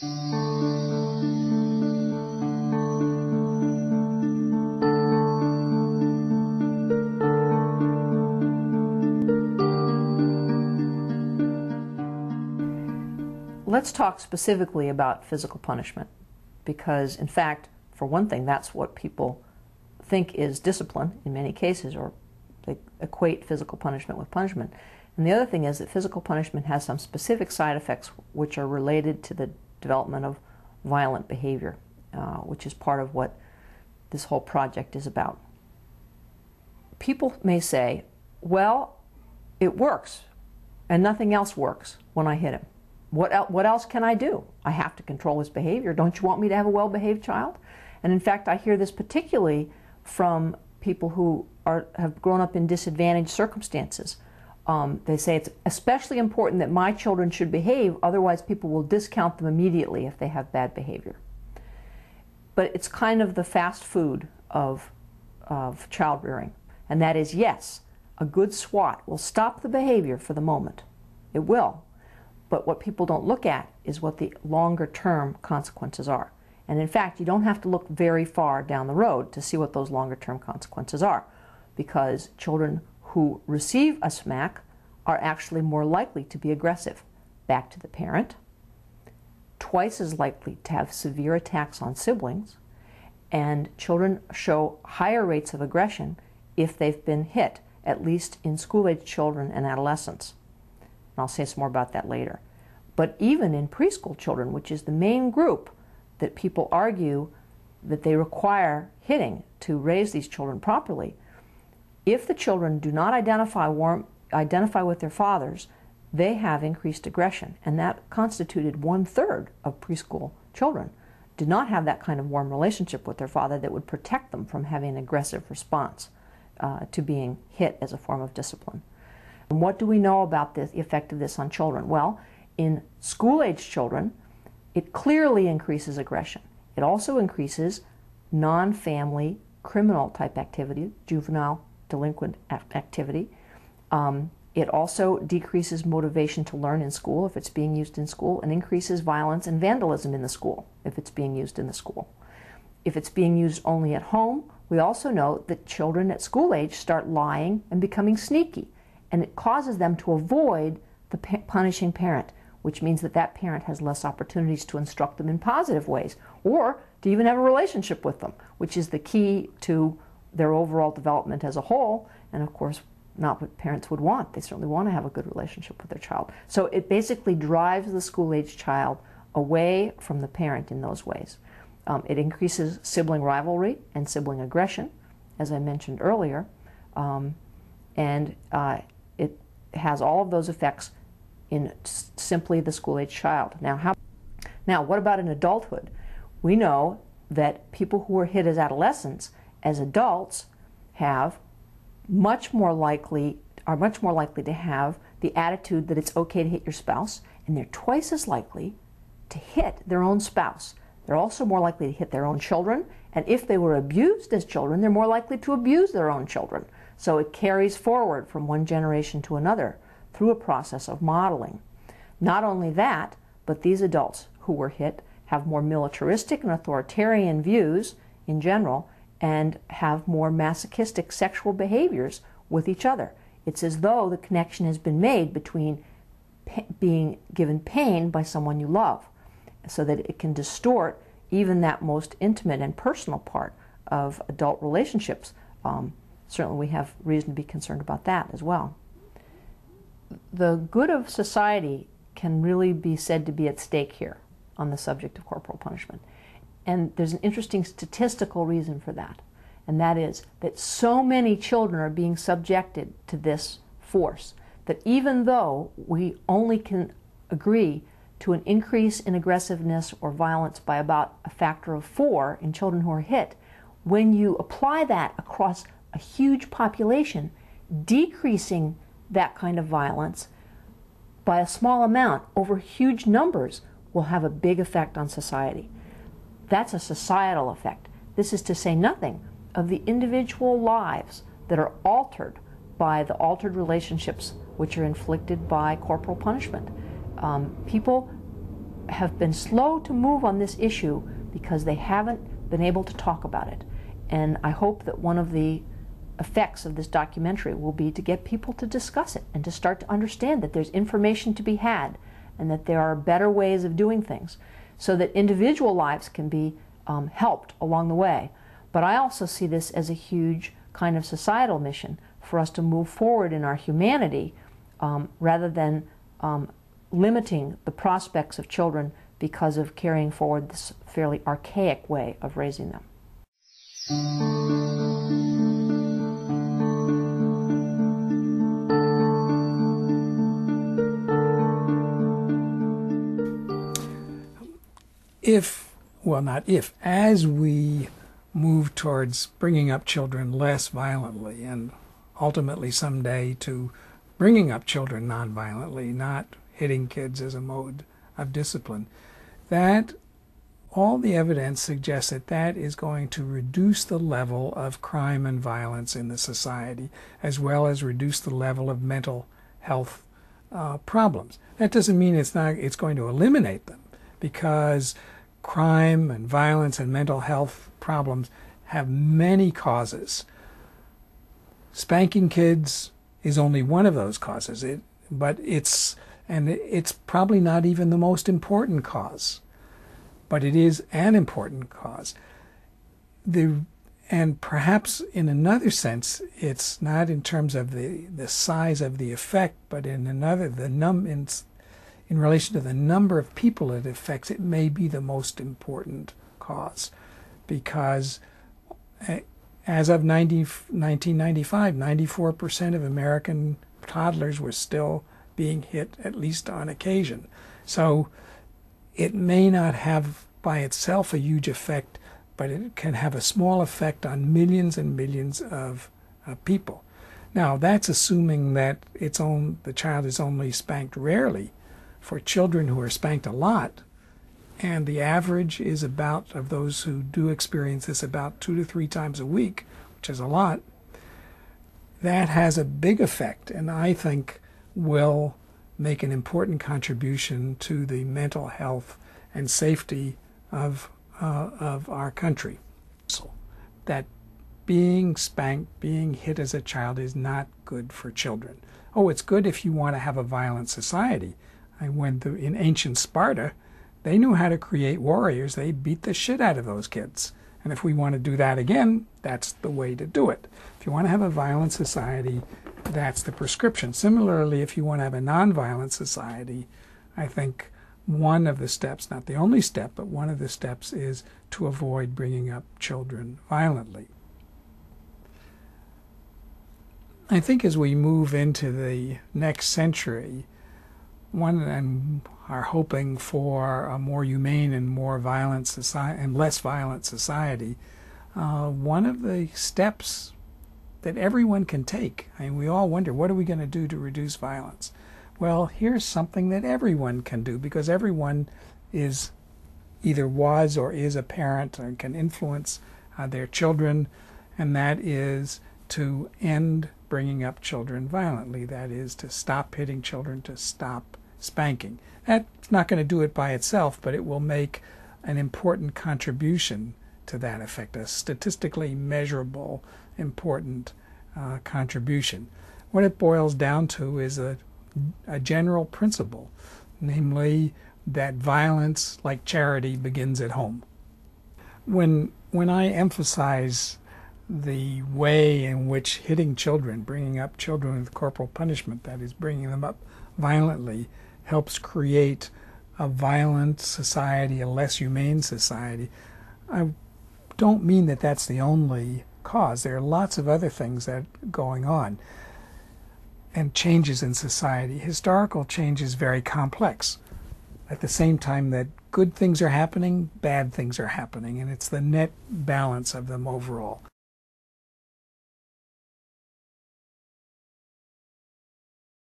Let's talk specifically about physical punishment, because in fact, for one thing, that's what people think is discipline in many cases, or they equate physical punishment with punishment. And the other thing is that physical punishment has some specific side effects which are related to the development of violent behavior, which is part of what this whole project is about. People may say, well, it works, and nothing else works when I hit him. What else can I do? I have to control his behavior. Don't you want me to have a well-behaved child? And in fact, I hear this particularly from people who have grown up in disadvantaged circumstances. They say it's especially important that my children should behave, otherwise people will discount them immediately if they have bad behavior. But it's kind of the fast food of child rearing. And that is, yes, a good swat will stop the behavior for the moment. It will. But what people don't look at is what the longer-term consequences are. And in fact, you don't have to look very far down the road to see what those longer-term consequences are, because children who receive a smack are actually more likely to be aggressive back to the parent, twice as likely to have severe attacks on siblings, and children show higher rates of aggression if they've been hit, at least in school-age children and adolescents. And I'll say some more about that later. But even in preschool children, which is the main group that people argue that they require hitting to raise these children properly, if the children do not identify with their fathers, they have increased aggression. And that constituted 1/3 of preschool children did not have that kind of warm relationship with their father that would protect them from having an aggressive response to being hit as a form of discipline. And what do we know about the effect of this on children? Well, in school-age children, it clearly increases aggression. It also increases non-family criminal type activity, juvenile delinquent activity. It also decreases motivation to learn in school if it's being used in school, and increases violence and vandalism in the school if it's being used in the school. If it's being used only at home, we also know that children at school age start lying and becoming sneaky, and it causes them to avoid the punishing parent, which means that that parent has less opportunities to instruct them in positive ways, or to even have a relationship with them, which is the key to their overall development as a whole, and of course not what parents would want. They certainly want to have a good relationship with their child. So it basically drives the school-age child away from the parent in those ways. It increases sibling rivalry and sibling aggression, as I mentioned earlier, and it has all of those effects in simply the school-age child. Now, what about in adulthood? We know that people who were hit as adolescents, as adults, are much more likely to have the attitude that it's okay to hit your spouse, and they're twice as likely to hit their own spouse. They're also more likely to hit their own children, and if they were abused as children, they're more likely to abuse their own children. So it carries forward from one generation to another through a process of modeling. Not only that, but these adults who were hit have more militaristic and authoritarian views in general, and have more masochistic sexual behaviors with each other. It's as though the connection has been made between being given pain by someone you love, so that it can distort even that most intimate and personal part of adult relationships. Certainly we have reason to be concerned about that as well. The good of society can really be said to be at stake here on the subject of corporal punishment. And there's an interesting statistical reason for that, and that is that so many children are being subjected to this force that even though we only can agree to an increase in aggressiveness or violence by about a factor of 4 in children who are hit, when you apply that across a huge population, decreasing that kind of violence by a small amount over huge numbers will have a big effect on society. That's a societal effect. This is to say nothing of the individual lives that are altered by the altered relationships which are inflicted by corporal punishment. People have been slow to move on this issue because they haven't been able to talk about it. And I hope that one of the effects of this documentary will be to get people to discuss it and to start to understand that there's information to be had and that there are better ways of doing things so that individual lives can be helped along the way. But I also see this as a huge kind of societal mission for us to move forward in our humanity rather than limiting the prospects of children because of carrying forward this fairly archaic way of raising them. As we move towards bringing up children less violently and ultimately someday to bringing up children non-violently, not hitting kids as a mode of discipline, that all the evidence suggests that that is going to reduce the level of crime and violence in the society, as well as reduce the level of mental health problems. That doesn't mean it's going to eliminate them, because crime and violence and mental health problems have many causes. Spanking kids is only one of those causes, but it's probably not even the most important cause, but it is an important cause. And perhaps in another sense, it's not in terms of the size of the effect, but in another, in relation to the number of people it affects, it may be the most important cause. Because as of 1995, 94% of American toddlers were still being hit at least on occasion. So it may not have by itself a huge effect, but it can have a small effect on millions and millions of people. Now, that's assuming that the child is only spanked rarely. For children who are spanked a lot, and the average is about, of those who do experience this, about 2 to 3 times a week, which is a lot, that has a big effect, and I think will make an important contribution to the mental health and safety of our country. So that being spanked, being hit as a child is not good for children. Oh, it's good if you want to have a violent society. In ancient Sparta, they knew how to create warriors. They beat the shit out of those kids. And if we want to do that again, that's the way to do it. If you want to have a violent society, that's the prescription. Similarly, if you want to have a nonviolent society, I think one of the steps, not the only step, but one of the steps is to avoid bringing up children violently. I think as we move into the next century, and are hoping for a more humane and more violent society and less violent society, one of the steps that everyone can take, we all wonder, what are we going to do to reduce violence? Well, here's something that everyone can do, because everyone either was or is a parent and can influence their children, and that is to end bringing up children violently. That is to stop hitting children, to stop spanking. That's not going to do it by itself, but it will make an important contribution to that effect, a statistically measurable, important contribution. What it boils down to is a general principle, namely that violence, like charity, begins at home. When I emphasize the way in which hitting children, bringing up children with corporal punishment, that is, bringing them up violently, helps create a violent society, a less humane society, I don't mean that that's the only cause. There are lots of other things that are going on, and changes in society. Historical change is very complex. At the same time that good things are happening, bad things are happening, and it's the net balance of them overall.